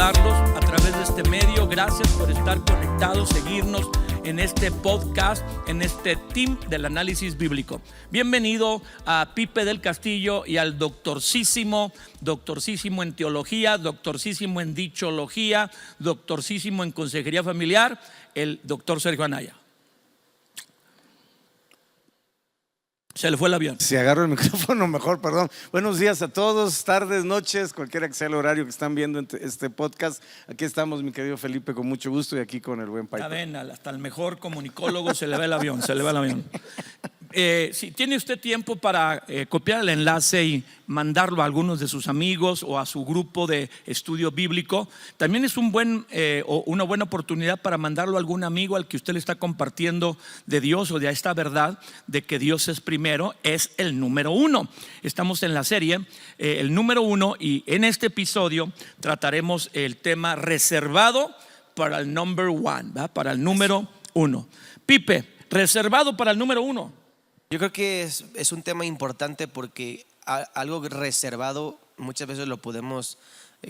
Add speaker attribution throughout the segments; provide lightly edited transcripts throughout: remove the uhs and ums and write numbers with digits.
Speaker 1: saludarlos a través de este medio. Gracias por estar conectados, seguirnos en este podcast, en este team del análisis bíblico. Bienvenido a Pipe del Castillo y al doctorcísimo en teología, doctorcísimo en dichología, doctorcísimo en consejería familiar, el doctor Sergio Anaya. Se le fue el avión.
Speaker 2: Si agarro el micrófono mejor, perdón. Buenos días a todos, tardes, noches, cualquiera que sea el horario que están viendo este podcast. Aquí estamos, mi querido Felipe, con mucho gusto, y aquí con el buen Piper.
Speaker 1: Ya ven, hasta el mejor comunicólogo se le va el avión, se le va el avión. Si tiene usted tiempo para copiar el enlace y mandarlo a algunos de sus amigos o a su grupo de estudio bíblico, también es una buena oportunidad para mandarlo a algún amigo al que usted le está compartiendo de Dios o de esta verdad de que Dios es primero, es el número uno. Estamos en la serie el número uno, y en este episodio trataremos el tema reservado para el number one, ¿verdad? Para el número uno. Pipe, reservado para el número uno.
Speaker 3: Yo creo que es un tema importante porque algo reservado muchas veces lo podemos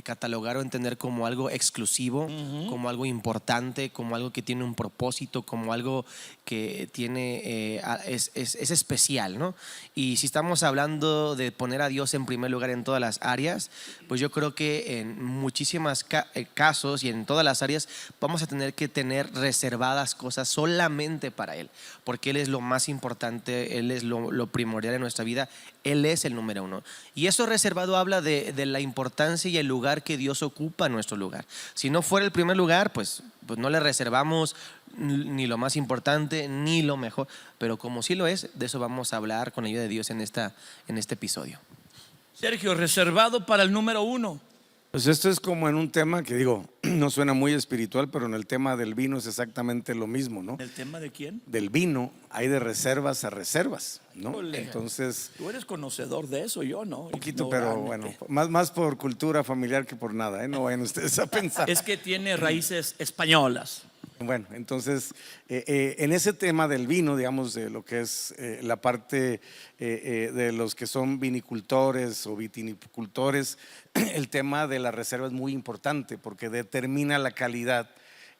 Speaker 3: catalogar o entender como algo exclusivo, como algo importante, como algo que tiene un propósito, como algo que tiene es especial, ¿no? Y si estamos hablando de poner a Dios en primer lugar en todas las áreas, pues yo creo que en muchísimos casos y en todas las áreas vamos a tener que tener reservadas cosas solamente para Él, porque Él es lo más importante, Él es lo primordial en nuestra vida, Él es el número uno. Y eso reservado habla de la importancia y el lugar que Dios ocupa en nuestro lugar. Si no fuera el primer lugar, pues no le reservamos ni lo más importante ni lo mejor, pero como sí lo es, de eso vamos a hablar con la ayuda de Dios en este episodio.
Speaker 1: Sergio, reservado para el número uno.
Speaker 2: Pues esto es como en un tema que no suena muy espiritual, pero en el tema del vino es exactamente lo mismo, ¿no?
Speaker 1: ¿El tema de quién?
Speaker 2: Del vino hay de reservas a reservas, ¿no?
Speaker 1: Ole.
Speaker 2: Entonces,
Speaker 1: tú eres conocedor de eso, yo no.
Speaker 2: Un poquito, pero bueno, más por cultura familiar que por nada, ¿eh? No vayan ustedes a pensar.
Speaker 1: Es que tiene raíces españolas.
Speaker 2: Bueno, entonces en ese tema del vino, digamos, de lo que es la parte de los que son vinicultores o vitinicultores, el tema de la reserva es muy importante porque determina la calidad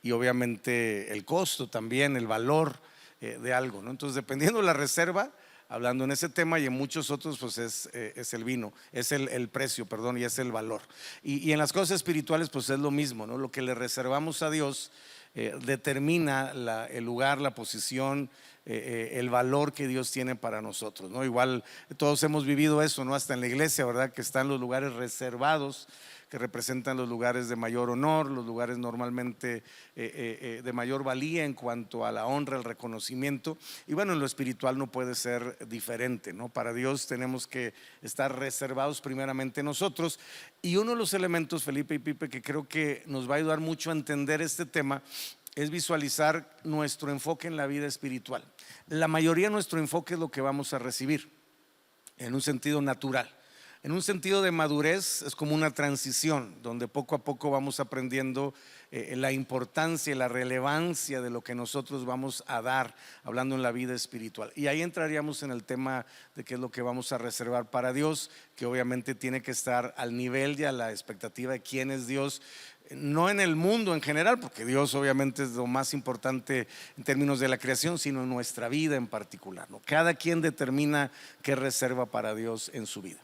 Speaker 2: y obviamente el costo también, el valor de algo, ¿no? Entonces, dependiendo de la reserva, hablando en ese tema y en muchos otros, pues es el vino, es el precio, perdón, y es el valor. Y en las cosas espirituales, pues es lo mismo, ¿no? Lo que le reservamos a Dios determina el lugar, la posición, el valor que Dios tiene para nosotros, ¿no? Igual todos hemos vivido eso, ¿no? Hasta en la iglesia, ¿verdad? Que están los lugares reservados, que representan los lugares de mayor honor, los lugares normalmente de mayor valía en cuanto a la honra, el reconocimiento. Y bueno, en lo espiritual no puede ser diferente, ¿no? Para Dios tenemos que estar reservados primeramente nosotros. Y uno de los elementos, Felipe y Pipe, que creo que nos va a ayudar mucho a entender este tema es visualizar nuestro enfoque en la vida espiritual. La mayoría de nuestro enfoque es lo que vamos a recibir en un sentido natural. En un sentido de madurez es como una transición donde poco a poco vamos aprendiendo la importancia y la relevancia de lo que nosotros vamos a dar, hablando en la vida espiritual. Y ahí entraríamos en el tema de qué es lo que vamos a reservar para Dios, que obviamente tiene que estar al nivel y a la expectativa de quién es Dios, no en el mundo en general, porque Dios obviamente es lo más importante en términos de la creación, sino en nuestra vida en particular, ¿no? Cada quien determina qué reserva para Dios en su vida.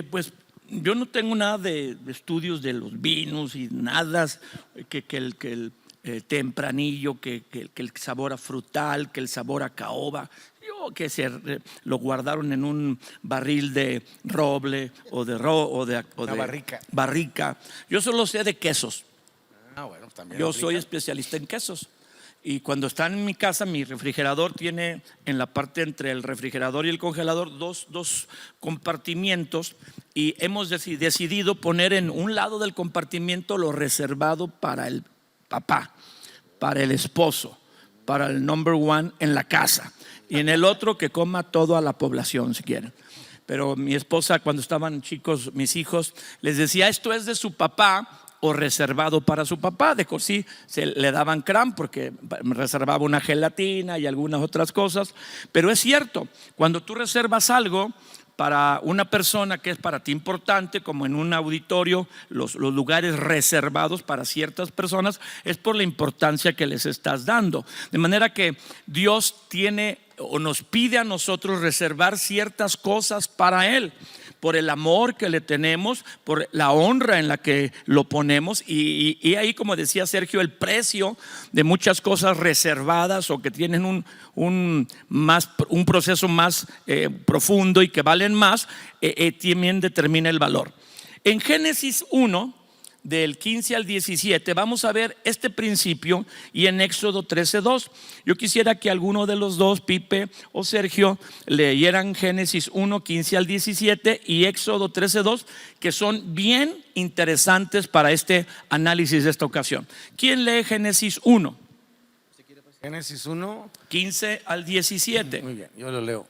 Speaker 1: Pues yo no tengo nada de estudios de los vinos y nada que el tempranillo, que el sabor a frutal, que el sabor a caoba. Yo que lo guardaron en un barril de roble o de barrica. Yo solo sé de quesos.
Speaker 2: Bueno, también
Speaker 1: yo soy especialista en quesos. Y cuando están en mi casa, mi refrigerador tiene en la parte entre el refrigerador y el congelador dos compartimientos, y hemos decidido poner en un lado del compartimiento lo reservado para el papá, para el esposo, para el number one en la casa, y en el otro que coma toda la población si quieren. Pero mi esposa, cuando estaban chicos mis hijos, les decía: esto es de su papá o reservado para su papá. De por sí se le daban cram porque reservaba una gelatina y algunas otras cosas. Pero es cierto, cuando tú reservas algo, para una persona que es para ti importante, como en un auditorio, los lugares reservados para ciertas personas, es por la importancia que les estás dando. De manera que Dios tiene o nos pide a nosotros reservar ciertas cosas para Él, por el amor que le tenemos, por la honra en la que lo ponemos, y ahí, como decía Sergio, el precio de muchas cosas reservadas o que tienen un proceso más profundo y que valen más, también determina el valor. En Génesis 1, del 15 al 17, vamos a ver este principio, y en Éxodo 13:2. Yo quisiera que alguno de los dos, Pipe o Sergio, leyeran Génesis 1, 15 al 17 y Éxodo 13:2, que son bien interesantes para este análisis de esta ocasión. ¿Quién lee Génesis 1?
Speaker 2: Génesis 1,
Speaker 1: 15 al 17.
Speaker 2: Muy bien, yo lo leo.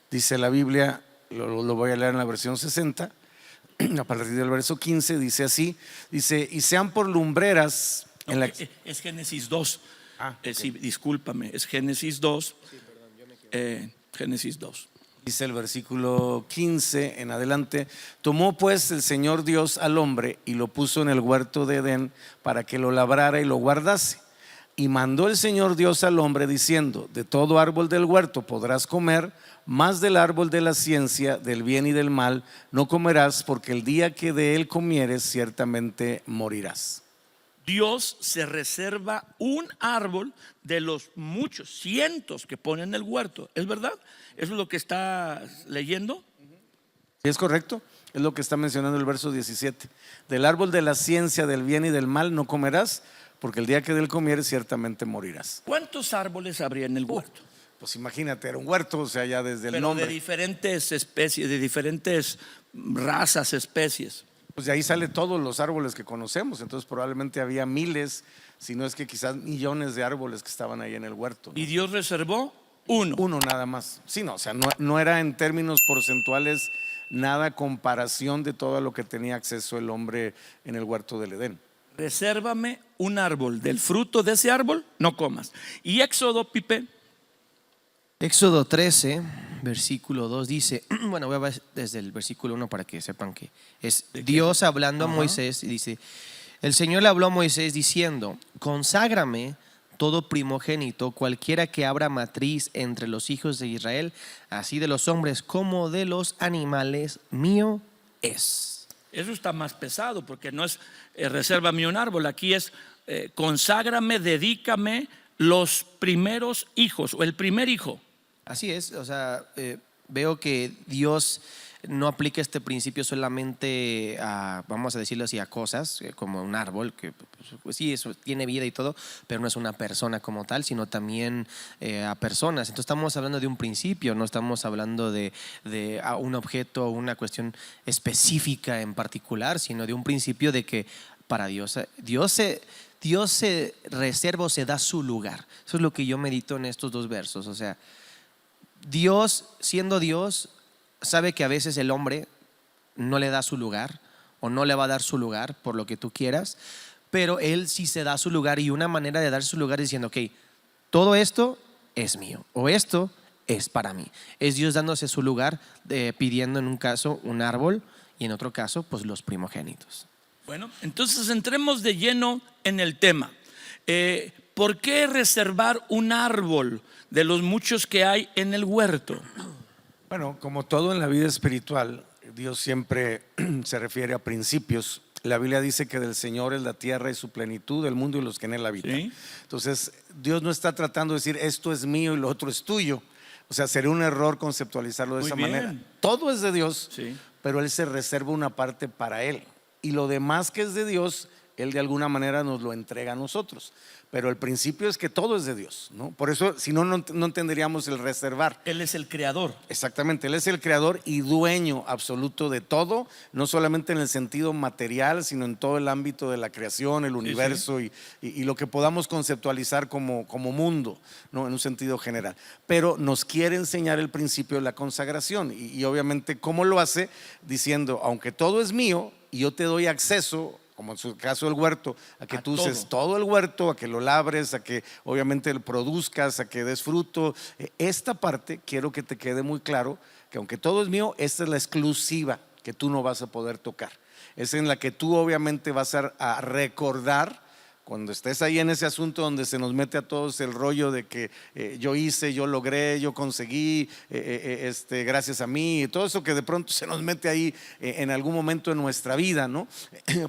Speaker 2: Dice la Biblia, lo voy a leer en la versión 60. A partir del verso 15 dice así, dice: y sean por lumbreras en la...
Speaker 1: Es Génesis 2.
Speaker 2: Okay.
Speaker 1: Sí, discúlpame, es Génesis 2. Génesis 2.
Speaker 2: Dice el versículo 15 en adelante: tomó pues el Señor Dios al hombre y lo puso en el huerto de Edén para que lo labrara y lo guardase. Y mandó el Señor Dios al hombre diciendo: de todo árbol del huerto podrás comer, mas del árbol de la ciencia del bien y del mal no comerás, porque el día que de él comieres ciertamente morirás.
Speaker 1: Dios se reserva un árbol de los muchos, cientos que pone en el huerto. ¿Es verdad? ¿Eso es lo que está leyendo?
Speaker 2: ¿Es correcto? Es lo que está mencionando el verso 17. Del árbol de la ciencia del bien y del mal no comerás, porque el día que de él comieres ciertamente morirás.
Speaker 1: ¿Cuántos árboles habría en el huerto?
Speaker 2: Pues imagínate, era un huerto, o sea, ya desde el
Speaker 1: Pero
Speaker 2: nombre.
Speaker 1: de diferentes especies, de diferentes razas, especies.
Speaker 2: Pues de ahí sale todos los árboles que conocemos. Entonces probablemente había miles, si no es que quizás millones de árboles que estaban ahí en el huerto, ¿no?
Speaker 1: Y Dios reservó uno.
Speaker 2: Uno nada más. Sí, no, o sea, no era en términos porcentuales nada comparación de todo lo que tenía acceso el hombre en el huerto del Edén.
Speaker 1: Resérvame un árbol, del fruto de ese árbol no comas. Y Éxodo, Pipe.
Speaker 3: Éxodo 13, versículo 2 dice, bueno, voy a ver desde el versículo 1 para que sepan que es Dios hablando a Moisés, y dice: el Señor le habló a Moisés diciendo: conságrame todo primogénito, cualquiera que abra matriz entre los hijos de Israel, así de los hombres como de los animales, mío es.
Speaker 1: Eso está más pesado, porque no es resérvame un árbol, aquí es conságrame, dedícame los primeros hijos o el primer hijo.
Speaker 3: Así es, o sea, veo que Dios no aplica este principio solamente a, vamos a decirlo así, a cosas como un árbol, que pues sí, eso tiene vida y todo, pero no es una persona como tal, sino también a personas. Entonces estamos hablando de un principio, no estamos hablando de un objeto o una cuestión específica en particular, sino de un principio de que para Dios se reserva o se da su lugar. Eso es lo que yo medito en estos dos versos. O sea, Dios, siendo Dios, sabe que a veces el hombre no le da su lugar o no le va a dar su lugar por lo que tú quieras, pero Él sí se da su lugar, y una manera de dar su lugar es diciendo: ok, todo esto es mío o esto es para mí. Es Dios dándose su lugar, pidiendo en un caso un árbol y en otro caso pues los primogénitos.
Speaker 1: Bueno, entonces entremos de lleno en el tema. ¿Por qué reservar un árbol de los muchos que hay en el huerto?
Speaker 2: Bueno, como todo en la vida espiritual, Dios siempre se refiere a principios. La Biblia dice que del Señor es la tierra y su plenitud, el mundo y los que en él habitan.
Speaker 1: ¿Sí?
Speaker 2: Entonces, Dios no está tratando de decir esto es mío y lo otro es tuyo. O sea, sería un error conceptualizarlo de
Speaker 1: Muy
Speaker 2: esa
Speaker 1: bien.
Speaker 2: manera. Todo es de Dios,
Speaker 1: Sí.
Speaker 2: pero Él se reserva una parte para Él. Y lo demás que es de Dios, Él de alguna manera nos lo entrega a nosotros. Pero el principio es que todo es de Dios, ¿no? Por eso, si no, no entenderíamos el reservar.
Speaker 1: Él es el creador.
Speaker 2: Exactamente, Él es el creador y dueño absoluto de todo, no solamente en el sentido material, sino en todo el ámbito de la creación, el universo,
Speaker 1: sí.
Speaker 2: Y lo que podamos conceptualizar como mundo, ¿no? En un sentido general. Pero nos quiere enseñar el principio de la consagración, y obviamente, ¿cómo lo hace? Diciendo: aunque todo es mío y yo te doy acceso como en su caso el huerto, a que
Speaker 1: A
Speaker 2: tú uses
Speaker 1: todo.
Speaker 2: todo el huerto, a que lo labres, a que obviamente lo produzcas, a que des fruto. Esta parte quiero que te quede muy claro que aunque todo es mío, esta es la exclusiva que tú no vas a poder tocar. Es en la que tú obviamente vas a recordar cuando estés ahí en ese asunto donde se nos mete a todos el rollo de que yo hice, yo logré, yo conseguí, gracias a mí, todo eso que de pronto se nos mete ahí en algún momento en nuestra vida, ¿no?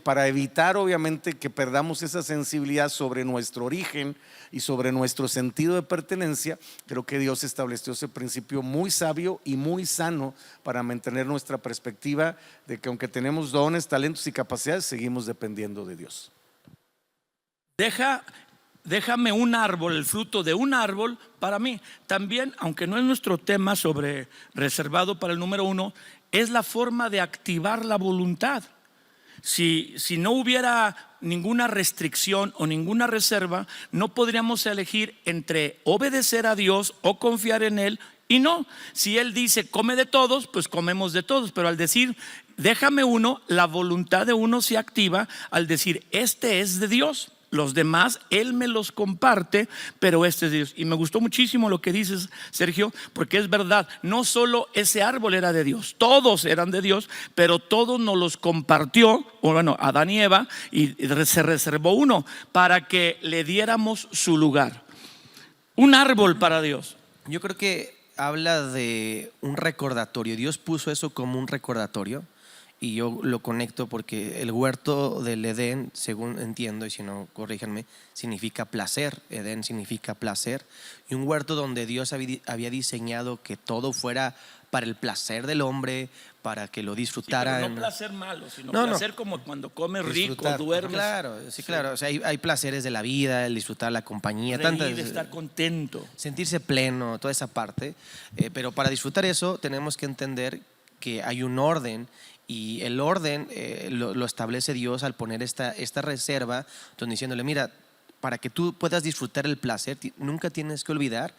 Speaker 2: Para evitar obviamente que perdamos esa sensibilidad sobre nuestro origen y sobre nuestro sentido de pertenencia. Creo que Dios estableció ese principio muy sabio y muy sano para mantener nuestra perspectiva de que aunque tenemos dones, talentos y capacidades, seguimos dependiendo de Dios.
Speaker 1: Déjame un árbol, el fruto de un árbol para mí. También, aunque no es nuestro tema sobre reservado para el número 1, es la forma de activar la voluntad. Si no hubiera ninguna restricción o ninguna reserva, no podríamos elegir entre obedecer a Dios o confiar en Él. Y no, si Él dice come de todos, pues comemos de todos. Pero al decir déjame uno, la voluntad de uno se activa al decir este es de Dios. Los demás Él me los comparte, pero este es de Dios. Y me gustó muchísimo lo que dices, Sergio, porque es verdad, no solo ese árbol era de Dios, todos eran de Dios, pero todos nos los compartió, bueno, Adán y Eva, y se reservó uno para que le diéramos su lugar. Un árbol para Dios.
Speaker 3: Yo creo que habla de un recordatorio. Dios puso eso como un recordatorio. Y yo lo conecto porque el huerto del Edén, según entiendo, y si no, corríjanme, significa placer. Edén significa placer. Y un huerto donde Dios había diseñado que todo fuera para el placer del hombre, para que lo disfrutara.
Speaker 1: Sí, pero no placer malo, sino
Speaker 3: No,
Speaker 1: placer
Speaker 3: no.
Speaker 1: como cuando comes rico,
Speaker 2: Disfrutar.
Speaker 1: duermes.
Speaker 3: Claro, sí, claro. O sea, hay placeres de la vida, el disfrutar la compañía,
Speaker 1: Reír, estar contento.
Speaker 3: sentirse pleno, toda esa parte. Pero para disfrutar eso tenemos que entender que hay un orden. Y el orden lo establece Dios al poner esta reserva, donde diciéndole, mira, para que tú puedas disfrutar el placer, nunca tienes que olvidar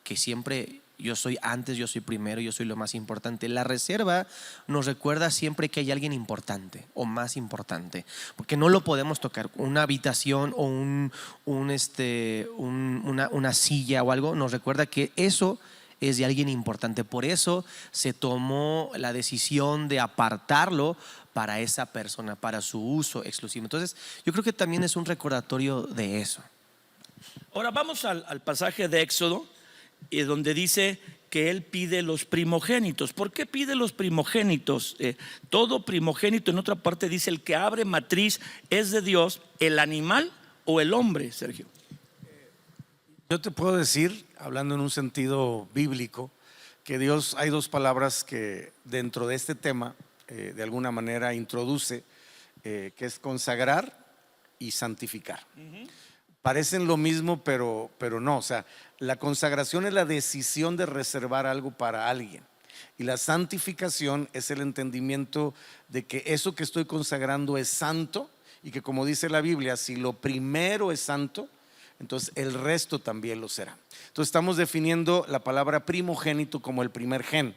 Speaker 3: que siempre yo soy antes, yo soy primero, yo soy lo más importante. La reserva nos recuerda siempre que hay alguien importante o más importante, porque no lo podemos tocar. Una habitación o una silla o algo nos recuerda que eso es de alguien importante. Por eso se tomó la decisión de apartarlo para esa persona, para su uso exclusivo. Entonces, yo creo que también es un recordatorio de eso.
Speaker 1: Ahora vamos al pasaje de Éxodo, donde dice que Él pide los primogénitos. ¿Por qué pide los primogénitos? Todo primogénito, en otra parte dice, el que abre matriz es de Dios, el animal o el hombre, Sergio.
Speaker 2: Yo te puedo decir, hablando en un sentido bíblico, que Dios, hay dos palabras que dentro de este tema de alguna manera introduce, que es consagrar y santificar. Parecen lo mismo, pero no. O sea, la consagración es la decisión de reservar algo para alguien. Y la santificación es el entendimiento de que eso que estoy consagrando es santo, y que, como dice la Biblia, si lo primero es santo, entonces el resto también lo será. Entonces estamos definiendo la palabra primogénito como el primer gen.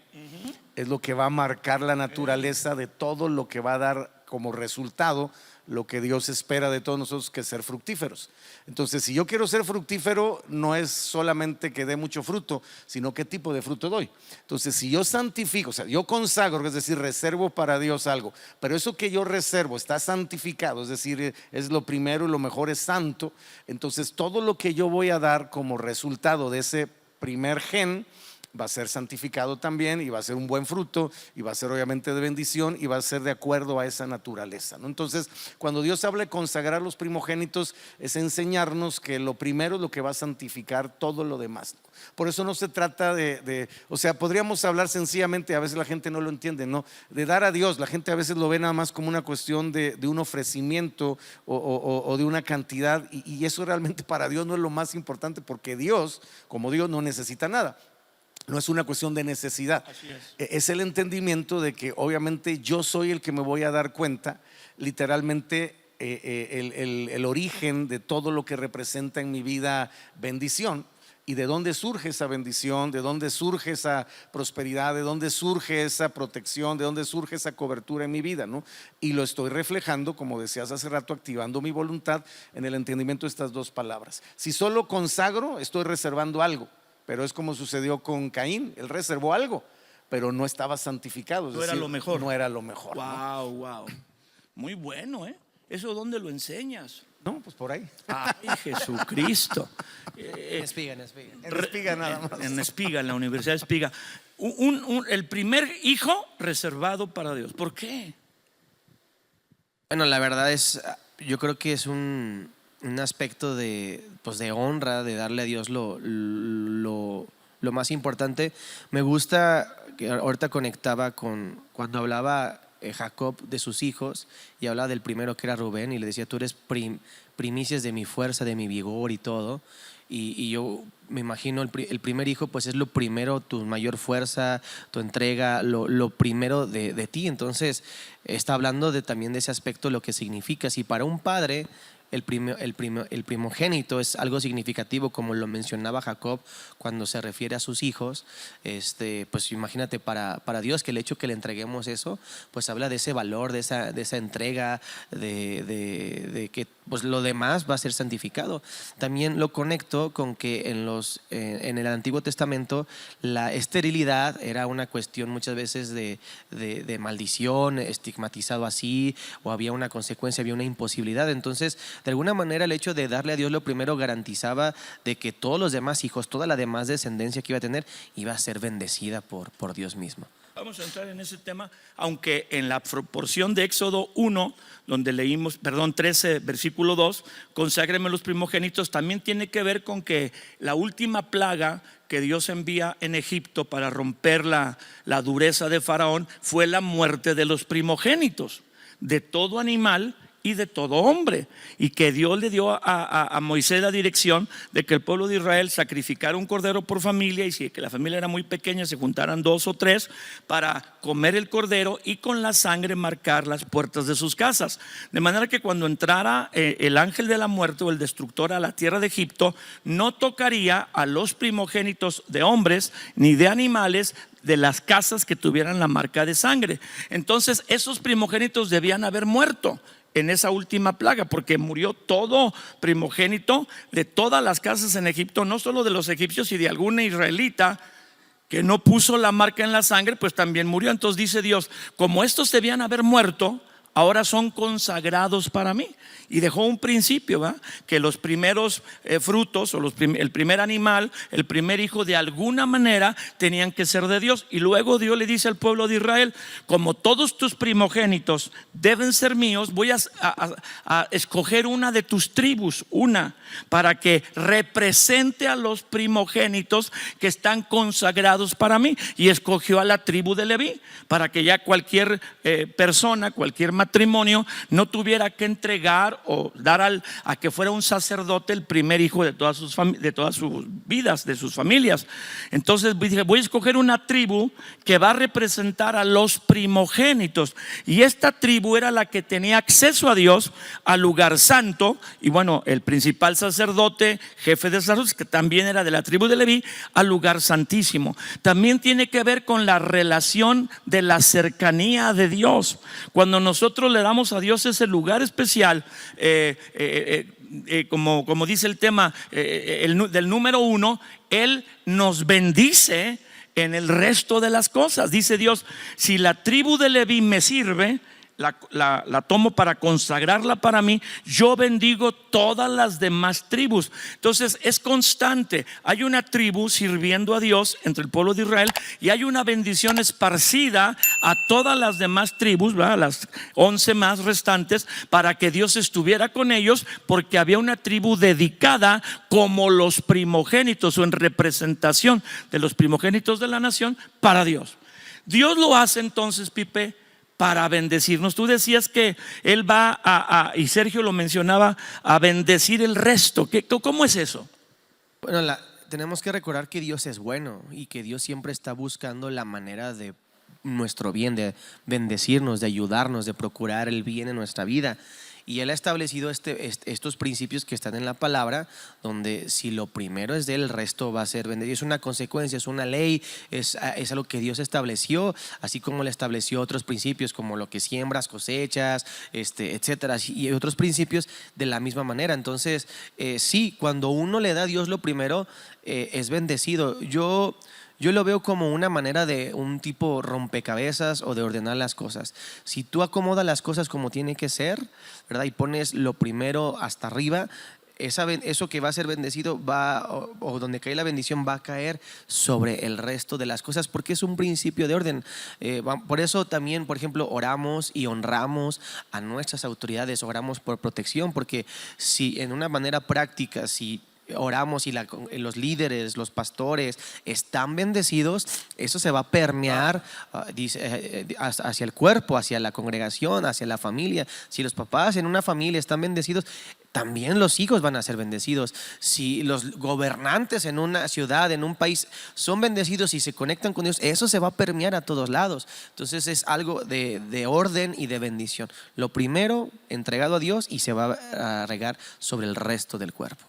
Speaker 2: Es lo que va a marcar la naturaleza de todo lo que va a dar como resultado lo que Dios espera de todos nosotros, que es ser fructíferos. Entonces, si yo quiero ser fructífero, no es solamente que dé mucho fruto, sino qué tipo de fruto doy. Entonces, si yo santifico, o sea, yo consagro, es decir, reservo para Dios algo, pero eso que yo reservo está santificado, es decir, es lo primero y lo mejor es santo, entonces todo lo que yo voy a dar como resultado de ese primer gen va a ser santificado también, y va a ser un buen fruto, y va a ser obviamente de bendición, y va a ser de acuerdo a esa naturaleza, ¿no? Entonces, cuando Dios habla de consagrar los primogénitos, es enseñarnos que lo primero es lo que va a santificar todo lo demás. Por eso no se trata o sea, podríamos hablar sencillamente, a veces la gente no lo entiende, ¿no? De dar a Dios. La gente a veces lo ve nada más como una cuestión de un ofrecimiento o de una cantidad, y eso realmente para Dios no es lo más importante, porque Dios, como Dios, no necesita nada. No es una cuestión de necesidad. Es el entendimiento de que obviamente yo soy el que me voy a dar cuenta, literalmente, el origen de todo lo que representa en mi vida bendición. y de dónde surge esa bendición, de dónde surge esa prosperidad, de dónde surge esa protección, de dónde surge esa cobertura en mi vida, ¿no? Y lo estoy reflejando, como decías hace rato, activando mi voluntad en el entendimiento de estas dos palabras. Si solo consagro, estoy reservando algo, pero es como sucedió con Caín. Él reservó algo, pero no estaba santificado, es
Speaker 1: No era
Speaker 2: decir,
Speaker 1: lo mejor.
Speaker 2: no era lo mejor, ¿no?
Speaker 1: Wow. Muy bueno, ¿eh? ¿Eso dónde lo enseñas?
Speaker 2: No, pues por ahí.
Speaker 1: Ay, Jesucristo.
Speaker 3: En Espiga, en Espiga.
Speaker 2: En Espiga nada más.
Speaker 1: En Espiga, en la Universidad de Espiga. El primer hijo reservado para Dios. ¿Por qué?
Speaker 3: Bueno, la verdad es, yo creo que es un aspecto pues de honra, de darle a Dios lo más importante. Me gusta que ahorita conectaba con cuando hablaba Jacob de sus hijos y hablaba del primero que era Rubén y le decía, tú eres primicias de mi fuerza, de mi vigor y todo. Y yo me imagino el primer hijo pues es lo primero, tu mayor fuerza, tu entrega, lo primero de ti. Entonces está hablando también de ese aspecto, lo que significa. Si para un padre el primogénito es algo significativo, como lo mencionaba Jacob cuando se refiere a sus hijos, pues imagínate para Dios que el hecho que le entreguemos eso, pues habla de ese valor, de esa entrega, de que pues lo demás va a ser santificado. También lo conecto con que en el Antiguo Testamento la esterilidad era una cuestión muchas veces de maldición, estigmatizado así, o había una consecuencia, había una imposibilidad. Entonces, de alguna manera el hecho de darle a Dios lo primero garantizaba de que todos los demás hijos, toda la demás descendencia que iba a tener, iba a ser bendecida por Dios mismo.
Speaker 1: Vamos a entrar en ese tema, aunque en la porción de Éxodo 1, donde leímos, 13, versículo 2, conságreme los primogénitos, también tiene que ver con que la última plaga que Dios envía en Egipto para romper la dureza de Faraón fue la muerte de los primogénitos, de todo animal y de todo hombre, y que Dios le dio a Moisés la dirección de que el pueblo de Israel sacrificara un cordero por familia, y si que la familia era muy pequeña se juntaran 2 o 3 para comer el cordero y con la sangre marcar las puertas de sus casas, de manera que cuando entrara el ángel de la muerte o el destructor a la tierra de Egipto, no tocaría a los primogénitos de hombres ni de animales de las casas que tuvieran la marca de sangre. Entonces esos primogénitos debían haber muerto en esa última plaga, porque murió todo primogénito de todas las casas en Egipto, no solo de los egipcios y de alguna israelita que no puso la marca en la sangre, pues también murió. Entonces dice Dios, como estos debían haber muerto, ahora son consagrados para mí. Y dejó un principio, ¿verdad? Que los primeros frutos o el primer animal, el primer hijo, de alguna manera tenían que ser de Dios. Y luego Dios le dice al pueblo de Israel, como todos tus primogénitos deben ser míos, voy a escoger una de tus tribus, una, para que represente a los primogénitos que están consagrados para mí. Y escogió a la tribu de Leví, para que ya cualquier persona, cualquier matrimonio no tuviera que entregar o dar a que fuera un sacerdote el primer hijo de todas sus vidas, de sus familias. Entonces dije, voy a escoger una tribu que va a representar a los primogénitos, y esta tribu era la que tenía acceso a Dios, al lugar santo. Y bueno, el principal sacerdote, jefe de sacerdotes, que también era de la tribu de Leví, al lugar santísimo. También tiene que ver con la relación de la cercanía de Dios. Cuando nosotros le damos a Dios ese lugar especial, como dice el tema del número 1, Él nos bendice en el resto de las cosas. Dice Dios, si la tribu de Leví me sirve, la tomo para consagrarla para mí, yo bendigo todas las demás tribus. Entonces es constante, hay una tribu sirviendo a Dios entre el pueblo de Israel, y hay una bendición esparcida a todas las demás tribus, ¿verdad? Las 11 más restantes, para que Dios estuviera con ellos, porque había una tribu dedicada como los primogénitos, o en representación de los primogénitos de la nación, para Dios. Dios lo hace entonces, Pipe, para bendecirnos. Tú decías que Él va y Sergio lo mencionaba, a bendecir el resto. ¿Cómo es eso?
Speaker 3: Bueno, tenemos que recordar que Dios es bueno y que Dios siempre está buscando la manera de nuestro bien, de bendecirnos, de ayudarnos, de procurar el bien en nuestra vida. Y Él ha establecido estos principios que están en la palabra, donde si lo primero es de Él, el resto va a ser bendecido. Es una consecuencia, es una ley, es algo que Dios estableció, así como le estableció otros principios como lo que siembras, cosechas, etcétera, y otros principios de la misma manera. Entonces, sí, cuando uno le da a Dios lo primero, es bendecido. Yo lo veo como una manera de un tipo rompecabezas o de ordenar las cosas. Si tú acomodas las cosas como tiene que ser, ¿verdad? Y pones lo primero hasta arriba, eso que va a ser bendecido o donde cae la bendición va a caer sobre el resto de las cosas, porque es un principio de orden. Por eso también, por ejemplo, oramos y honramos a nuestras autoridades, oramos por protección, porque si en una manera práctica, si oramos y los líderes, los pastores están bendecidos, eso se va a permear hacia el cuerpo, hacia la congregación, hacia la familia. Si los papás en una familia están bendecidos, también los hijos van a ser bendecidos. Si los gobernantes en una ciudad, en un país son bendecidos y se conectan con Dios, eso se va a permear a todos lados. Entonces es algo de orden y de bendición. Lo primero entregado a Dios y se va a regar sobre el resto del cuerpo.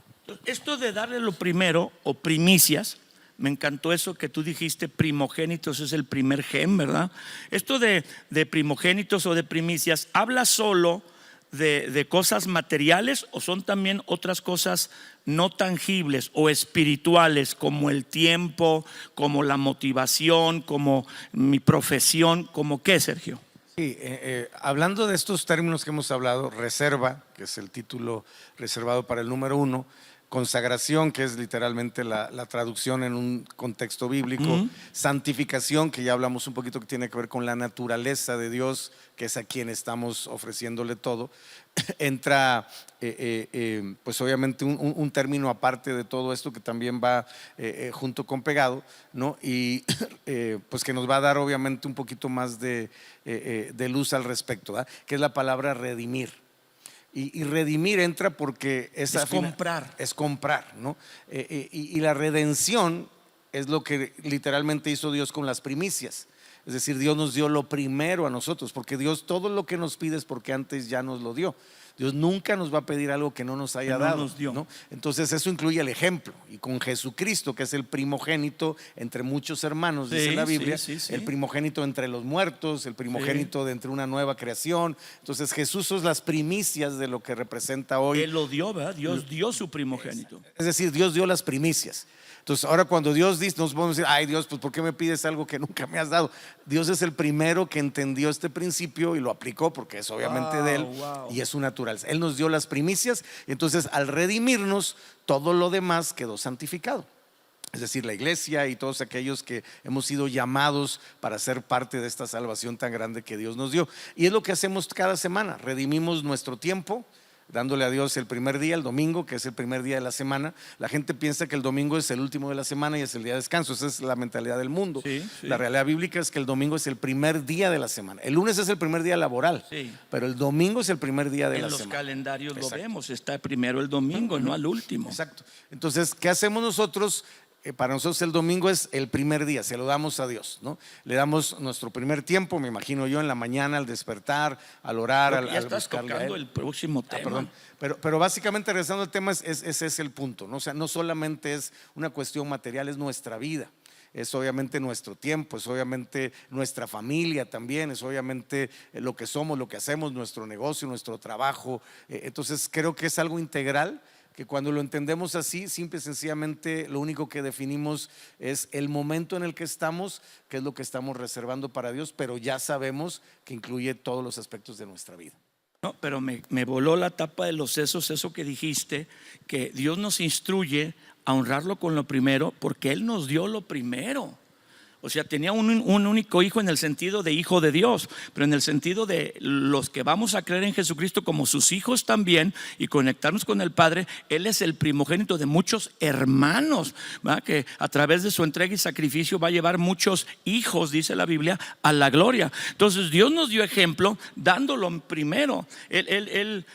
Speaker 1: Esto de darle lo primero o primicias, me encantó eso que tú dijiste, primogénitos es el primer gen, ¿verdad? Esto de primogénitos o de primicias, ¿habla solo de cosas materiales o son también otras cosas no tangibles o espirituales, como el tiempo, como la motivación, como mi profesión, como qué, Sergio?
Speaker 2: Sí, hablando de estos términos que hemos hablado, reserva, que es el título reservado para el número 1, consagración, que es literalmente la traducción en un contexto bíblico, santificación, que ya hablamos un poquito, que tiene que ver con la naturaleza de Dios, que es a quien estamos ofreciéndole todo. Entra pues obviamente un término aparte de todo esto que también va junto con pegado, ¿no? Y pues que nos va a dar obviamente un poquito más de luz al respecto, ¿verdad? Que es la palabra redimir. Y redimir entra porque es
Speaker 1: comprar.
Speaker 2: Es comprar, ¿no? Y la redención es lo que literalmente hizo Dios con las primicias. Es decir, Dios nos dio lo primero a nosotros, porque Dios todo lo que nos pide es porque antes ya nos lo dio. Dios nunca nos va a pedir algo que no nos haya dado,
Speaker 1: nos dio.
Speaker 2: ¿no? Entonces eso incluye el ejemplo. Y con Jesucristo, que es el primogénito entre muchos hermanos, dice la Biblia,
Speaker 1: sí.
Speaker 2: el primogénito entre los muertos, el primogénito de entre una nueva creación. Entonces Jesús es las primicias de lo que representa hoy.
Speaker 1: Él lo dio, ¿verdad? Dios dio su primogénito.
Speaker 2: Es decir, Dios dio las primicias. Entonces ahora cuando Dios dice, nos podemos decir, ay Dios, pues ¿por qué me pides algo que nunca me has dado? Dios es el primero que entendió este principio y lo aplicó porque es obviamente de Él y es su naturaleza. Él nos dio las primicias y entonces al redimirnos todo lo demás quedó santificado. Es decir, la iglesia y todos aquellos que hemos sido llamados para ser parte de esta salvación tan grande que Dios nos dio. Y es lo que hacemos cada semana, redimimos nuestro tiempo, dándole a Dios el primer día, el domingo, que es el primer día de la semana. La gente piensa que el domingo es el último de la semana y es el día de descanso. Esa es la mentalidad del mundo.
Speaker 1: Sí.
Speaker 2: La realidad bíblica es que el domingo es el primer día de la semana. El lunes es el primer día laboral, pero el domingo es el primer día de la semana.
Speaker 1: En los calendarios lo vemos, está primero el domingo, no al último.
Speaker 2: Exacto. Entonces, ¿qué hacemos nosotros? Para nosotros el domingo es el primer día, se lo damos a Dios, ¿no? Le damos nuestro primer tiempo, me imagino yo, en la mañana al despertar, al orar,
Speaker 1: ya estás tocando el próximo tema.
Speaker 2: Perdón. Pero básicamente, regresando al tema, ese es el punto, ¿no? O sea, no solamente es una cuestión material, es nuestra vida. Es obviamente nuestro tiempo, es obviamente nuestra familia también, es obviamente lo que somos, lo que hacemos, nuestro negocio, nuestro trabajo. Entonces creo que es algo integral, que cuando lo entendemos así, simple y sencillamente lo único que definimos es el momento en el que estamos, que es lo que estamos reservando para Dios, pero ya sabemos que incluye todos los aspectos de nuestra vida.
Speaker 1: No, pero me voló la tapa de los sesos eso que dijiste, que Dios nos instruye a honrarlo con lo primero, porque Él nos dio lo primero. O sea, tenía un único hijo en el sentido de hijo de Dios, pero en el sentido de los que vamos a creer en Jesucristo como sus hijos también y conectarnos con el Padre. Él es el primogénito de muchos hermanos, ¿verdad? Que a través de su entrega y sacrificio va a llevar muchos hijos, dice la Biblia, a la gloria. Entonces Dios nos dio ejemplo dándolo primero. Él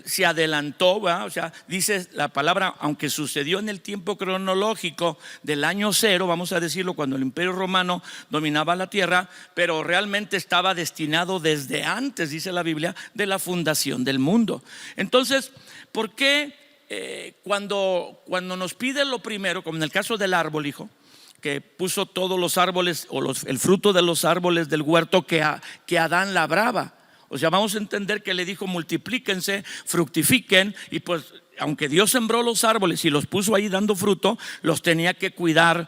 Speaker 1: se adelantó, ¿verdad? O sea, dice la palabra, aunque sucedió en el tiempo cronológico del año 0, vamos a decirlo, cuando el Imperio Romano humano dominaba la tierra, pero realmente estaba destinado desde antes, dice la Biblia, de la fundación del mundo. Entonces, ¿por qué cuando nos pide lo primero, como en el caso del árbol, hijo, que puso todos los árboles o el fruto de los árboles del huerto que Adán labraba? O sea, vamos a entender que le dijo: multiplíquense, fructifiquen, y pues aunque Dios sembró los árboles y los puso ahí dando fruto, los tenía que cuidar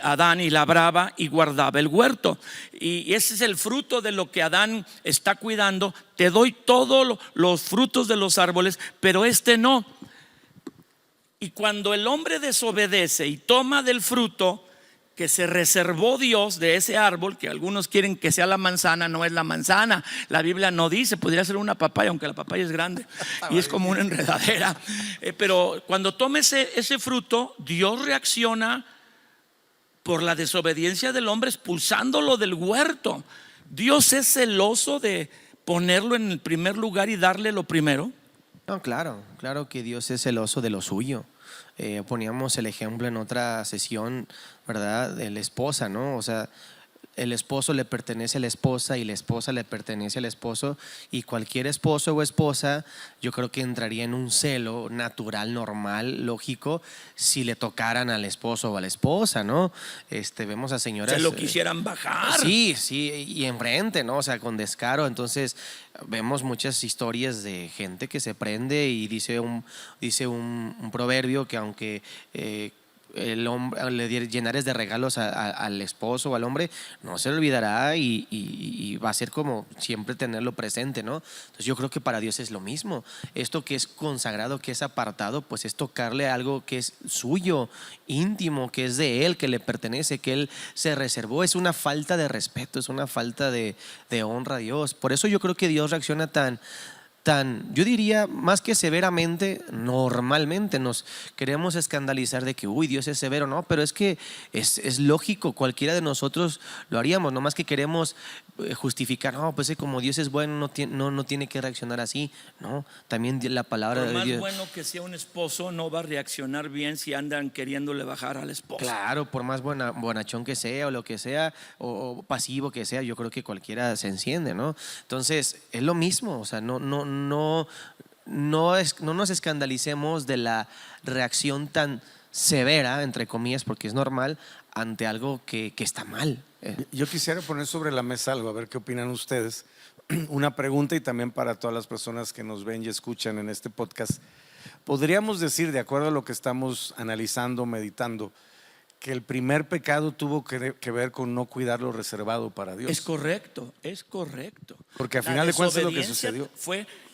Speaker 1: Adán, y labraba y guardaba el huerto. Y ese es el fruto de lo que Adán está cuidando. Te doy todos los frutos de los árboles, pero este no. Y cuando el hombre desobedece y toma del fruto que se reservó Dios de ese árbol, que algunos quieren que sea la manzana, no es la manzana. La Biblia no dice, podría ser una papaya, aunque la papaya es grande y es como una enredadera. Pero cuando tome ese fruto, Dios reacciona por la desobediencia del hombre, expulsándolo del huerto. Dios es celoso de ponerlo en el primer lugar y darle lo primero.
Speaker 3: No, claro que Dios es celoso de lo suyo. Poníamos el ejemplo en otra sesión, ¿verdad? De la esposa, ¿no? O sea, el esposo le pertenece a la esposa y la esposa le pertenece al esposo, y cualquier esposo o esposa yo creo que entraría en un celo natural, normal, lógico, si le tocaran al esposo o a la esposa, ¿no? Vemos a señoras,
Speaker 1: se lo quisieran bajar.
Speaker 3: Sí, y enfrente, ¿no? O sea, con descaro. Entonces vemos muchas historias de gente que se prende, y dice un proverbio que aunque el hombre le llenares de regalos al esposo o al hombre, no se le olvidará, y va a ser como siempre tenerlo presente, ¿no? Entonces yo creo que para Dios es lo mismo. Esto que es consagrado, que es apartado, pues es tocarle algo que es suyo, íntimo, que es de Él, que le pertenece, que Él se reservó. Es una falta de respeto, es una falta de honra a Dios. Por eso yo creo que Dios reacciona tan, yo diría, más que severamente, normalmente nos queremos escandalizar de que, uy, Dios es severo. No, pero es que es lógico, cualquiera de nosotros lo haríamos, no más que queremos justificar, no, pues como Dios es bueno, no tiene que reaccionar así. No, también la palabra
Speaker 1: Por
Speaker 3: de
Speaker 1: más
Speaker 3: Dios.
Speaker 1: bueno que sea un esposo, no va a reaccionar bien si andan queriéndole bajar al esposo.
Speaker 3: Claro, por más bonachón que sea, o lo que sea, o pasivo que sea, yo creo que cualquiera se enciende, ¿no? Entonces es lo mismo. O sea, no nos escandalicemos de la reacción tan severa, entre comillas, porque es normal, ante algo que está mal.
Speaker 2: Yo quisiera poner sobre la mesa algo, a ver qué opinan ustedes. Una pregunta, y también para todas las personas que nos ven y escuchan en este podcast. Podríamos decir, de acuerdo a lo que estamos analizando, meditando, que el primer pecado tuvo que ver con no cuidar lo reservado para Dios.
Speaker 1: Es correcto.
Speaker 2: Porque al final de cuentas es lo que sucedió.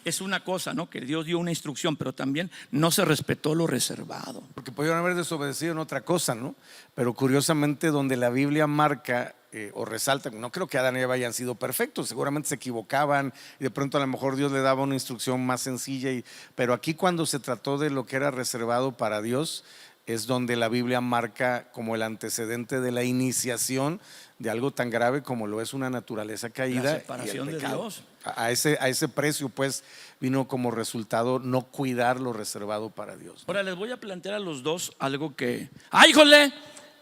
Speaker 1: Es una cosa, ¿no? Que Dios dio una instrucción, pero también no se respetó lo reservado.
Speaker 2: Porque pudieron haber desobedecido en otra cosa, ¿no? Pero curiosamente, donde la Biblia marca o resalta, no creo que Adán y Eva hayan sido perfectos, seguramente se equivocaban, y de pronto a lo mejor Dios le daba una instrucción más sencilla, pero aquí cuando se trató de lo que era reservado para Dios, es donde la Biblia marca como el antecedente de la iniciación de algo tan grave como lo es una naturaleza caída,
Speaker 1: la separación
Speaker 2: y el
Speaker 1: de
Speaker 2: pecado.
Speaker 1: Dios.
Speaker 2: A ese precio pues vino como resultado no cuidar lo reservado para Dios.
Speaker 1: Ahora les voy a plantear a los dos algo que, ¡ay, híjole!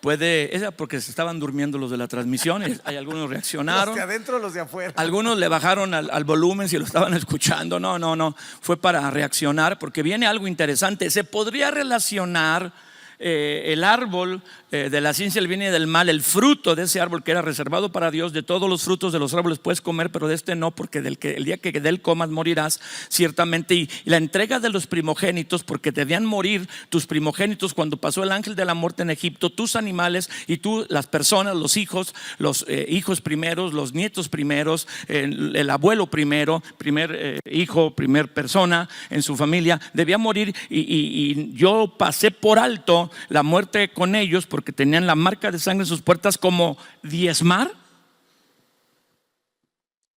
Speaker 1: Esa porque se estaban durmiendo los de la transmisión, hay algunos reaccionaron.
Speaker 2: Los de adentro, los de afuera.
Speaker 1: Algunos le bajaron al volumen si lo estaban escuchando. No, fue para reaccionar, porque viene algo interesante. Se podría relacionar el árbol de la ciencia del bien y del mal, el fruto de ese árbol que era reservado para Dios. De todos los frutos de los árboles puedes comer, pero de este no, porque el día que de él comas morirás ciertamente. Y la entrega de los primogénitos, porque debían morir tus primogénitos cuando pasó el ángel de la muerte en Egipto, tus animales y tú, las personas, los hijos primeros, los nietos primeros, el abuelo primero, primer hijo, primer persona en su familia, debía morir. Y yo pasé por alto la muerte con ellos, porque tenían la marca de sangre en sus puertas, como diezmar.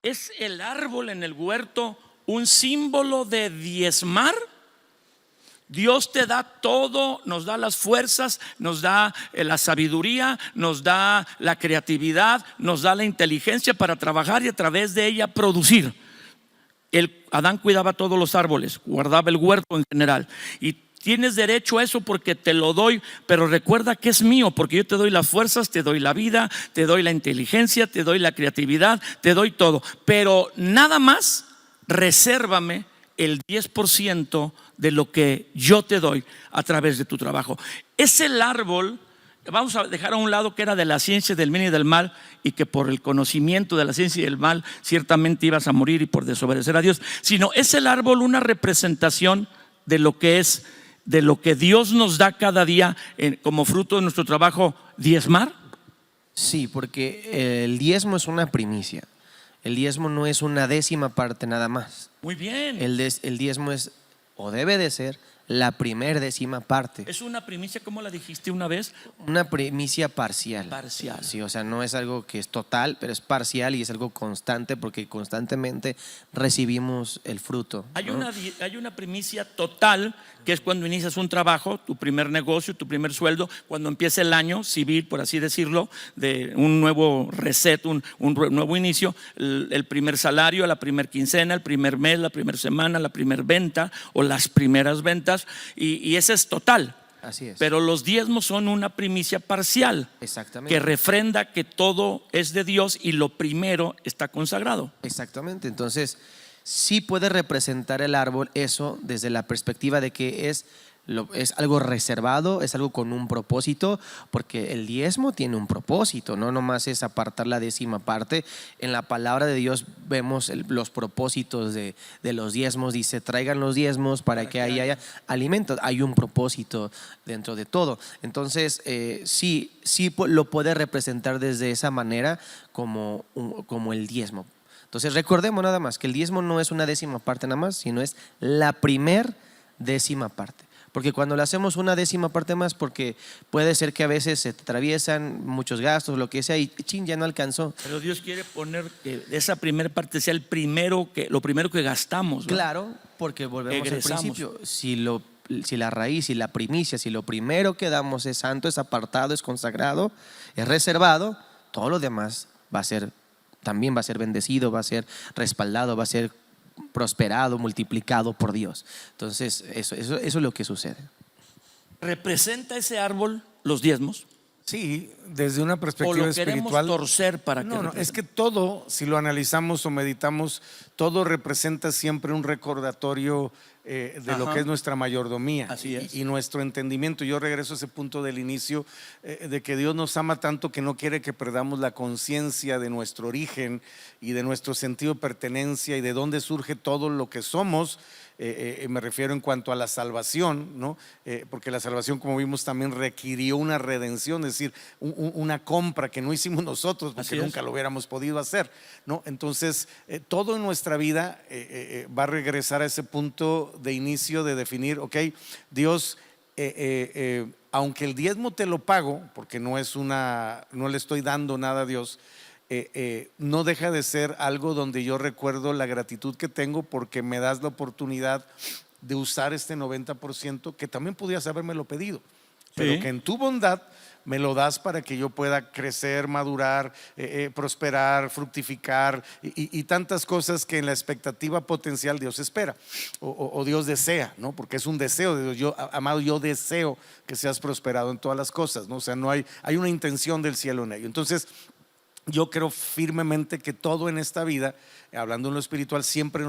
Speaker 1: ¿Es el árbol en el huerto un símbolo de diezmar? Dios te da todo, nos da las fuerzas, nos da la sabiduría, nos da la creatividad, nos da la inteligencia para trabajar y a través de ella producir. Adán cuidaba todos los árboles, guardaba el huerto en general, y tienes derecho a eso porque te lo doy, pero recuerda que es mío, porque yo te doy las fuerzas, te doy la vida, te doy la inteligencia, te doy la creatividad, te doy todo. Pero nada más, resérvame el 10% de lo que yo te doy a través de tu trabajo. Es el árbol. Vamos a dejar a un lado que era de la ciencia del bien y del mal, y que por el conocimiento de la ciencia y del mal ciertamente ibas a morir y por desobedecer a Dios, sino es el árbol una representación de lo que es, de lo que Dios nos da cada día como fruto de nuestro trabajo, diezmar.
Speaker 3: Sí, porque el diezmo es una primicia. El diezmo no es una décima parte nada más.
Speaker 1: Muy bien.
Speaker 3: El diezmo es, o debe de ser, la primer décima parte.
Speaker 1: Es una primicia, como la dijiste una vez.
Speaker 3: Una primicia parcial.
Speaker 1: Parcial.
Speaker 3: Sí, o sea, no es algo que es total, pero es parcial y es algo constante porque constantemente recibimos el fruto, ¿no?
Speaker 1: Hay una primicia total, que es cuando inicias un trabajo, tu primer negocio, tu primer sueldo, cuando empieza el año civil, por así decirlo, de un nuevo reset, un nuevo inicio, el primer salario, la primer quincena, el primer mes, la primera semana, la primera venta o las primeras ventas, y ese es total.
Speaker 3: Así es.
Speaker 1: Pero los diezmos son una primicia parcial,
Speaker 3: Exactamente.
Speaker 1: que refrenda que todo es de Dios y lo primero está consagrado.
Speaker 3: Exactamente, entonces sí puede representar el árbol eso desde la perspectiva de que es algo reservado, es algo con un propósito, porque el diezmo tiene un propósito, no nomás es apartar la décima parte. En la palabra de Dios vemos los propósitos de los diezmos. Dice: traigan los diezmos para que haya alimento. Hay un propósito dentro de todo. Entonces sí lo puede representar desde esa manera como el diezmo. Entonces recordemos nada más que el diezmo no es una décima parte nada más, sino es la primer décima parte. Porque cuando le hacemos una décima parte más, porque puede ser que a veces se te atraviesan muchos gastos, lo que sea, y chin, ya no alcanzó.
Speaker 1: Pero Dios quiere poner que esa primera parte sea lo primero que gastamos, ¿no?
Speaker 3: Claro, porque volvemos
Speaker 1: Egresamos.
Speaker 3: al principio. Si la raíz, si la primicia, si lo primero que damos es santo, es apartado, es consagrado, es reservado, todo lo demás también va a ser bendecido, va a ser respaldado, va a ser prosperado, multiplicado por Dios. Entonces eso es lo que sucede.
Speaker 1: ¿Representa ese árbol los diezmos?
Speaker 2: Sí, desde una
Speaker 1: ¿O
Speaker 2: perspectiva
Speaker 1: lo queremos
Speaker 2: espiritual.
Speaker 1: torcer para que
Speaker 2: No,
Speaker 1: represente?
Speaker 2: es que todo, si lo analizamos o meditamos, todo representa siempre un recordatorio de lo
Speaker 1: Ajá.
Speaker 2: que es nuestra mayordomía.
Speaker 1: Así es.
Speaker 2: Y nuestro entendimiento. Yo regreso a ese punto del inicio, de que Dios nos ama tanto que no quiere que perdamos la conciencia de nuestro origen y de nuestro sentido de pertenencia y de dónde surge todo lo que somos. Me refiero en cuanto a la salvación, ¿no? Porque la salvación, como vimos, también requirió una redención, es decir, una compra que no hicimos nosotros porque nunca lo hubiéramos podido hacer, ¿no? Entonces, todo en nuestra vida va a regresar a ese punto de inicio de definir, ok, Dios, aunque el diezmo te lo pago, porque no le estoy dando nada a Dios, no deja de ser algo donde yo recuerdo la gratitud que tengo porque me das la oportunidad de usar este 90% que también podías habérmelo pedido, pero
Speaker 1: Sí.
Speaker 2: que en tu bondad me lo das para que yo pueda crecer, madurar, prosperar, fructificar y tantas cosas que en la expectativa potencial Dios espera o Dios desea, ¿no? Porque es un deseo de Dios. Amado, yo deseo que seas prosperado en todas las cosas, ¿no? O sea, hay una intención del cielo en ello. Entonces, yo creo firmemente que todo en esta vida, hablando en lo espiritual, siempre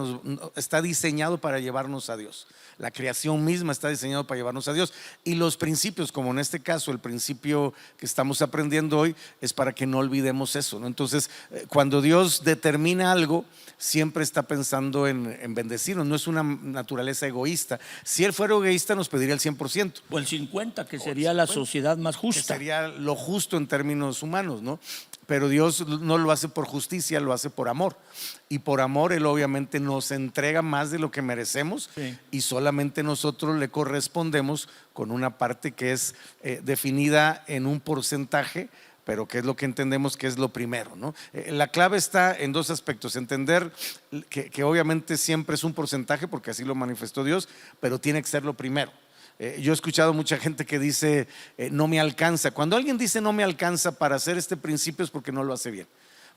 Speaker 2: está diseñado para llevarnos a Dios. La creación misma está diseñada para llevarnos a Dios. Y los principios, como en este caso, el principio que estamos aprendiendo hoy, es para que no olvidemos eso, ¿no? Entonces, cuando Dios determina algo, siempre está pensando en bendecirnos. No es una naturaleza egoísta. Si Él fuera egoísta, nos pediría el 100%.
Speaker 1: O el 50%, que sería la sociedad más
Speaker 2: Que
Speaker 1: justa.
Speaker 2: sería lo justo en términos humanos, ¿no? Pero Dios no lo hace por justicia, lo hace por amor. Y por amor Él obviamente nos entrega más de lo que merecemos,
Speaker 1: Sí.
Speaker 2: y solamente nosotros le correspondemos con una parte que es definida en un porcentaje, pero que es lo que entendemos que es lo primero, ¿no? La clave está en dos aspectos: entender que obviamente siempre es un porcentaje porque así lo manifestó Dios, pero tiene que ser lo primero. Yo he escuchado mucha gente que dice, no me alcanza. Cuando alguien dice no me alcanza para hacer este principio, es porque no lo hace bien.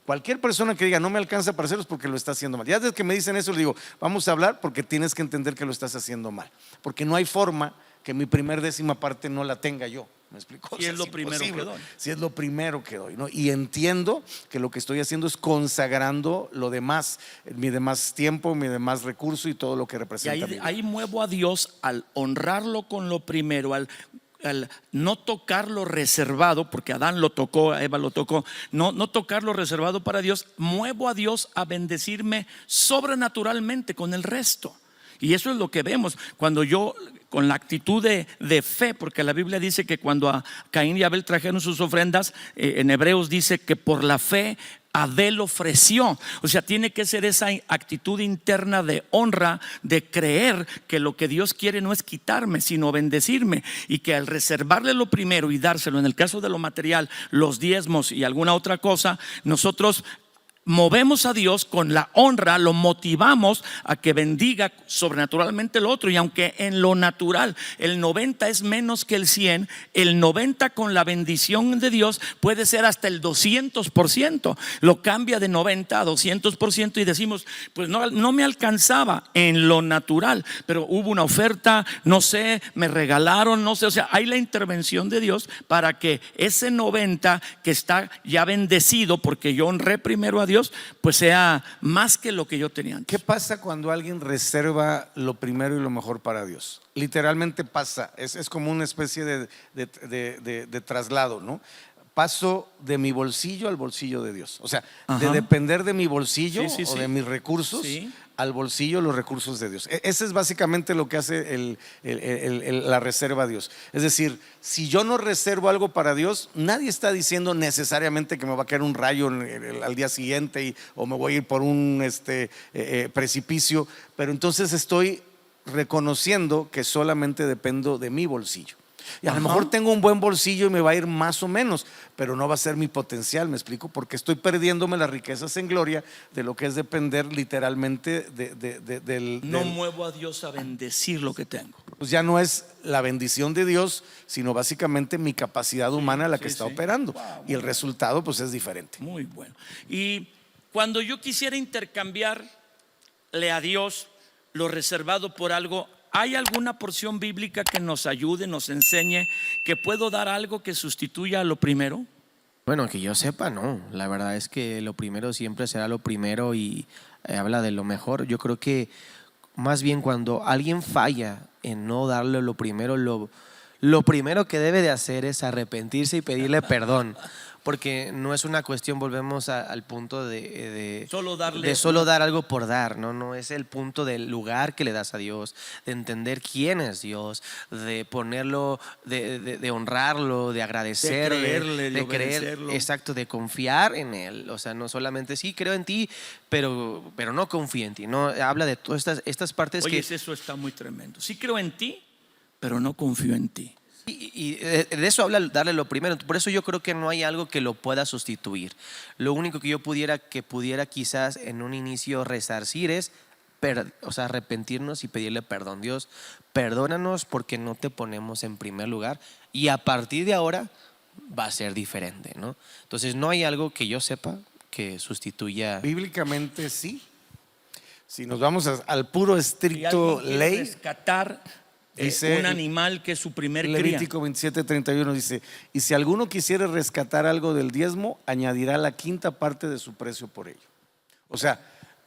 Speaker 2: Cualquier persona que diga no me alcanza para hacerlo es porque lo está haciendo mal. Ya desde que me dicen eso, le digo, vamos a hablar porque tienes que entender que lo estás haciendo mal. Porque no hay forma que mi primer décima parte no la tenga yo. ¿Me explico?
Speaker 1: Si es lo primero que doy.
Speaker 2: Si es lo primero que doy, ¿no? Y entiendo que lo que estoy haciendo es consagrando lo demás, mi demás tiempo, mi demás recurso y todo lo que
Speaker 1: Y
Speaker 2: representa.
Speaker 1: ahí muevo a Dios al honrarlo con lo primero, al no tocar lo reservado, porque Adán lo tocó, Eva lo tocó, no tocar lo reservado para Dios. Muevo a Dios a bendecirme sobrenaturalmente con el resto. Y eso es lo que vemos cuando yo, con la actitud de fe, porque la Biblia dice que cuando a Caín y Abel trajeron sus ofrendas, en Hebreos dice que por la fe Abel ofreció. O sea, tiene que ser esa actitud interna de honra, de creer que lo que Dios quiere no es quitarme, sino bendecirme, y que al reservarle lo primero y dárselo, en el caso de lo material, los diezmos y alguna otra cosa, nosotros movemos a Dios con la honra, lo motivamos a que bendiga sobrenaturalmente lo otro. Y aunque en lo natural el 90 es menos que el 100, el 90 con la bendición de Dios puede ser hasta el 200%. Lo cambia de 90 a 200% y decimos, pues no me alcanzaba en lo natural, pero hubo una oferta, no sé, me regalaron, no sé. O sea, hay la intervención de Dios para que ese 90 que está ya bendecido porque yo honré primero a Dios, pues sea más que lo que yo tenía antes.
Speaker 2: ¿Qué pasa cuando alguien reserva lo primero y lo mejor para Dios? Literalmente pasa, es como una especie de traslado, ¿no? Paso de mi bolsillo al bolsillo de Dios. O sea, de depender de mi bolsillo o de mis recursos al bolsillo, los recursos de Dios. Ese es básicamente lo que hace la reserva a Dios. Es decir, si yo no reservo algo para Dios, nadie está diciendo necesariamente que me va a caer un rayo al día siguiente o me voy a ir por un precipicio, pero entonces estoy reconociendo que solamente dependo de mi bolsillo. Y a lo mejor tengo un buen bolsillo y me va a ir más o menos, pero no va a ser mi potencial, ¿me explico? Porque estoy perdiéndome las riquezas en gloria de lo que es depender literalmente del.
Speaker 1: No muevo a Dios a bendecir lo que tengo.
Speaker 2: Pues ya no es la bendición de Dios, sino básicamente mi capacidad humana la que está operando. Y el resultado pues es diferente.
Speaker 1: Muy bueno. Y cuando yo quisiera intercambiarle a Dios lo reservado por algo, ¿hay alguna porción bíblica que nos ayude, nos enseñe que puedo dar algo que sustituya a lo primero?
Speaker 3: Bueno, que yo sepa, no. La verdad es que lo primero siempre será lo primero y habla de lo mejor. Yo creo que más bien cuando alguien falla en no darle lo primero, lo primero que debe de hacer es arrepentirse y pedirle perdón. Porque no es una cuestión, volvemos al punto de solo dar algo por dar, ¿no? No es el punto del lugar que le das a Dios, de entender quién es Dios, de ponerlo, de honrarlo, de agradecerle,
Speaker 1: de
Speaker 3: creer,
Speaker 1: obedecerlo.
Speaker 3: exacto, de confiar en Él. O sea, no solamente sí creo en ti, pero no confío en ti. No habla de todas estas partes.
Speaker 1: Oye,
Speaker 3: que
Speaker 1: eso está muy tremendo. Sí creo en ti, pero no confío en ti.
Speaker 3: Y de eso habla darle lo primero. Por eso yo creo que no hay algo que lo pueda sustituir. Lo único que yo pudiera quizás en un inicio resarcir es arrepentirnos y pedirle perdón. Dios, perdónanos porque no te ponemos en primer lugar y a partir de ahora va a ser diferente, ¿no? Entonces no hay algo que yo sepa que sustituya.
Speaker 2: Bíblicamente sí. Si nos vamos al puro estricto ley,
Speaker 1: rescatar
Speaker 2: dice
Speaker 1: un animal que es su primer cría.
Speaker 2: Levítico 27:31 dice: y si alguno quisiera rescatar algo del diezmo, añadirá la quinta parte de su precio por ello. O sea,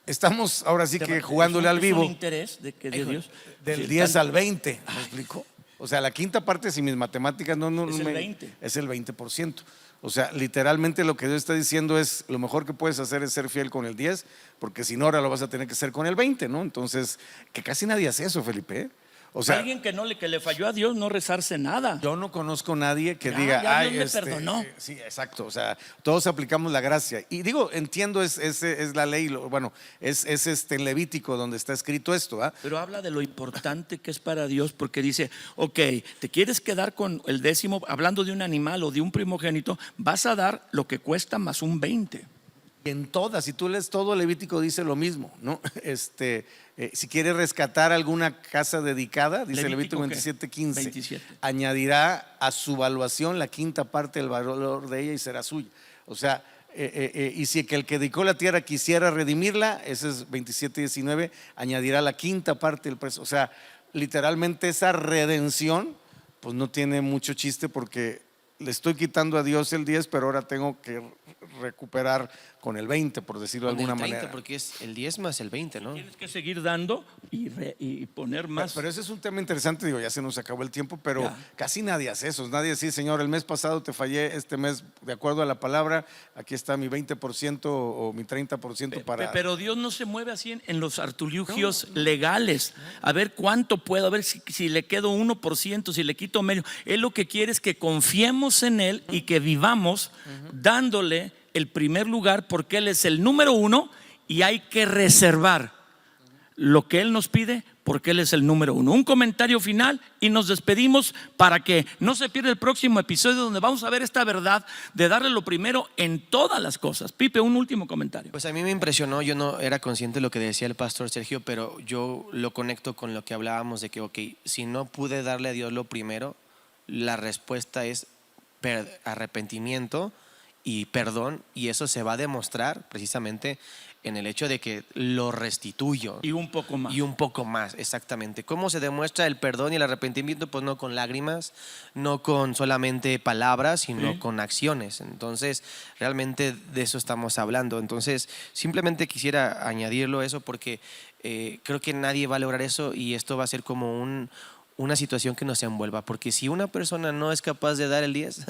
Speaker 2: estamos ahora sí que jugándole al vivo.
Speaker 1: ¿Es un interés de que de Dios?
Speaker 2: Del 10 al 20, ¿me explico? O sea, la quinta parte, si mis matemáticas
Speaker 1: es el 20.
Speaker 2: Es el 20%. O sea, literalmente lo que Dios está diciendo es: lo mejor que puedes hacer es ser fiel con el 10, porque si no, ahora lo vas a tener que hacer con el 20, ¿no? Entonces, que casi nadie hace eso, Felipe, ¿eh? O sea,
Speaker 1: alguien que le falló a Dios no rezarse nada.
Speaker 2: Yo no conozco a nadie que
Speaker 1: Ya,
Speaker 2: diga,
Speaker 1: ya
Speaker 2: ay,
Speaker 1: Dios me perdonó.
Speaker 2: Sí, exacto. O sea, todos aplicamos la gracia. Y digo, entiendo, es la ley, bueno, es Levítico donde está escrito esto, ¿ah?
Speaker 1: Pero habla de lo importante que es para Dios, porque dice, ok, te quieres quedar con el 10, hablando de un animal o de un primogénito, vas a dar lo que cuesta más un 20.
Speaker 2: En todas, si tú lees todo, Levítico dice lo mismo, ¿no? Si quiere rescatar alguna casa dedicada, dice Levítico 27:15, añadirá a su valuación la quinta parte del valor de ella y será suya. O sea, y si el que dedicó la tierra quisiera redimirla, ese es 27:19, añadirá la quinta parte del precio. O sea, literalmente esa redención pues no tiene mucho chiste, porque le estoy quitando a Dios el 10, pero ahora tengo que recuperar con el 20, por decirlo de
Speaker 3: Con el
Speaker 2: alguna
Speaker 3: 30,
Speaker 2: manera.
Speaker 3: porque es el 10 más el 20, ¿no?
Speaker 1: Tienes que seguir dando y poner más.
Speaker 2: Pero ese es un tema interesante, digo, ya se nos acabó el tiempo, pero
Speaker 1: Ya.
Speaker 2: casi nadie hace eso. Nadie dice, Señor, el mes pasado te fallé, este mes, de acuerdo a la palabra, aquí está mi 20% o mi 30% para...
Speaker 1: Pero Dios no se mueve así en los artilugios legales. A ver cuánto puedo, a ver si le quedo 1%, si le quito medio. Él lo que quiere es que confiemos en Él y que vivamos dándole el primer lugar, porque Él es el número uno y hay que reservar lo que Él nos pide, porque Él es el número uno. Un comentario final y nos despedimos, para que no se pierda el próximo episodio, donde vamos a ver esta verdad de darle lo primero en todas las cosas. Pipe, un último comentario.
Speaker 3: Pues a mí me impresionó, yo no era consciente de lo que decía el pastor Sergio, pero yo lo conecto con lo que hablábamos de que, ok, si no pude darle a Dios lo primero, la respuesta es arrepentimiento y perdón, y eso se va a demostrar precisamente en el hecho de que lo restituyo.
Speaker 1: Y un poco más.
Speaker 3: Y un poco más, exactamente. ¿Cómo se demuestra el perdón y el arrepentimiento? Pues no con lágrimas, no con solamente palabras, sino
Speaker 1: Sí.
Speaker 3: con acciones. Entonces, realmente de eso estamos hablando. Entonces, simplemente quisiera añadirlo eso, porque creo que nadie va a lograr eso, y esto va a ser como una situación que nos envuelva. Porque si una persona no es capaz de dar el 10,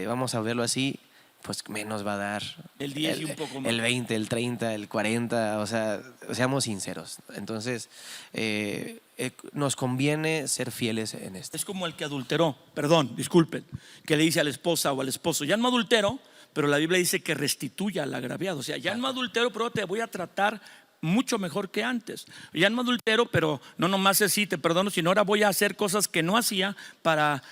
Speaker 3: vamos a verlo así, pues menos va a dar
Speaker 1: El 10 y un poco más.
Speaker 3: el 20, el 30, el 40, o sea, seamos sinceros. Entonces, nos conviene ser fieles en esto.
Speaker 1: Es como el que adulteró, perdón, disculpen, que le dice a la esposa o al esposo, ya no adultero, pero la Biblia dice que restituya al agraviado. O sea, ya no adultero, pero te voy a tratar mucho mejor que antes. Ya no adultero, pero no nomás así te perdono, sino ahora voy a hacer cosas que no hacía para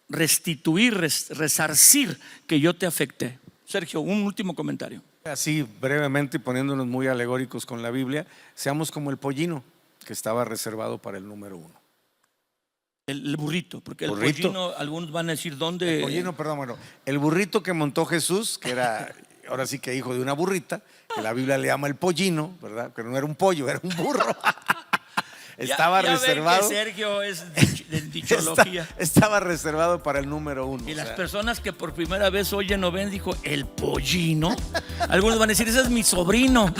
Speaker 1: restituir, resarcir que yo te afecté. Sergio, un último comentario.
Speaker 2: Así brevemente, y poniéndonos muy alegóricos con la Biblia, seamos como el pollino que estaba reservado para el número uno.
Speaker 1: El burrito, porque el
Speaker 2: Burrito.
Speaker 1: pollino, algunos van a decir dónde.
Speaker 2: El pollino, perdón, bueno, el burrito que montó Jesús, que era ahora sí que hijo de una burrita, que la Biblia le llama el pollino, ¿verdad? Que no era un pollo, era un burro. Estaba
Speaker 1: ya
Speaker 2: reservado.
Speaker 1: ven que Sergio es de dichología.
Speaker 2: Estaba reservado para el número uno.
Speaker 1: Y
Speaker 2: o
Speaker 1: las
Speaker 2: sea,
Speaker 1: personas que por primera vez oyen o ven, dijo, el pollino. Algunos van a decir, ese es mi sobrino.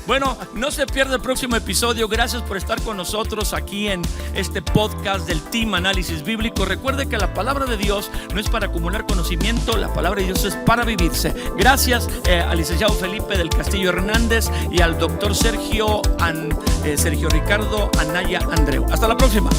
Speaker 1: Bueno, no se pierda el próximo episodio. Gracias por estar con nosotros aquí en este podcast del Team Análisis Bíblico. Recuerde que la palabra de Dios no es para acumular conocimiento, la palabra de Dios es para vivirse. Gracias al licenciado Felipe del Castillo Hernández y al doctor Sergio Ricardo Anaya Andreu. Hasta la próxima.